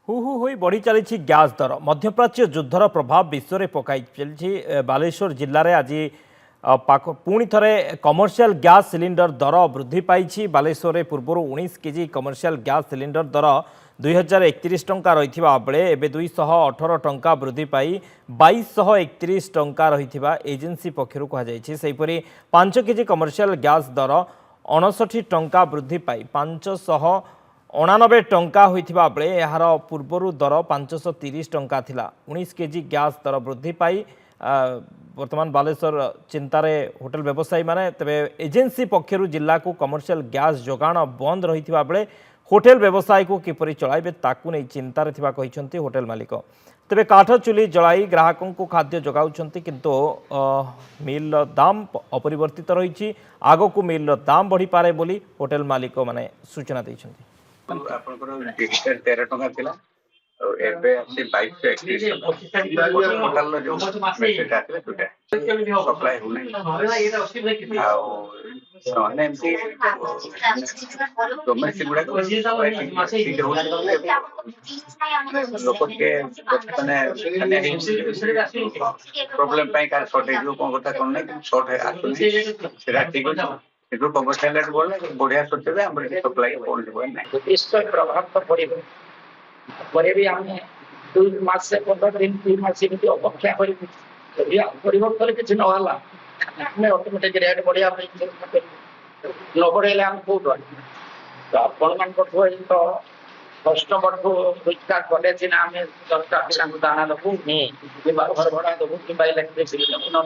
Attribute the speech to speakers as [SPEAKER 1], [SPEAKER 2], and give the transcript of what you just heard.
[SPEAKER 1] Who who होई बढ़ी चली गैस दर मध्यप्राच्य युद्धर प्रभाव विश्व में पकाई चली बालेश्वर जिले में आज पुणी थे कमर्शियल गैस सिलिंडर दर वृद्धि पाई बालेश्वर में पूर्व 19 केजी कमर्शियल गैस सिलिंडर दर 2031 टंका रही बेले एवं 218 टंका वृद्धि पाई 2231 टंका रही एजेन्सी पक्षर कहुपरी 5 केजी कमर्शियल गैस दर 59 टंका वृद्धि पाई 599 टंका होइथिबा बेले यार पूर्वर दर 530 टंका थिला 19 केजी गैस दर वृद्धि पाई वर्तमान बालेश्वर चिंतार होटेल व्यवसायी माने तबे एजेन्सी पक्षर जिला को कमर्शियल गैस जोगाण बंद रही बेले होटेल व्यवसाय को किपरि चलाइबे ताकू नहीं चिंतार थिबा कहिसंती होटेल मालिक तेरे काठ चुली जलाई ग्राहकों को खाद्य जगाउछंती किंतु मिल दाम अपरिवर्तित रही आग को मिल दाम बढ़ी पारे बोली होटेल मालिक माने सूचना दैछंती।
[SPEAKER 2] आपनकर 13 टंका थिला और एबे आसी 2231 टोटल जो मेसेज आथिला टुटे सप्लाई होने सने एमसी गवर्नमेंट गुडा लोक के माने प्रॉब्लम पाई का शॉर्टेज को कोन कथा कोन नै शॉर्ट है आसुनी सेरा ठीक हो जो कमर्शियल रेट बोलने बढ़िया सोचबे हम सप्लाई कोन देबो नै
[SPEAKER 3] इसका प्रभाव तो पड़ेगा पर भी हमें 2 मास से 15 दिन 3 मास से अपेक्षा करी परिवर्तन किसी न होला हमें ऑटोमेटिक रेट बढ़िया न बढ़ेले हम कौट तो आपण मान को तो कस्टमर को विचार कले सिना हमें 10 टा पिला दाना दबू कि घर भड़ा दबू कि इलेक्ट्रिसिटी दबू न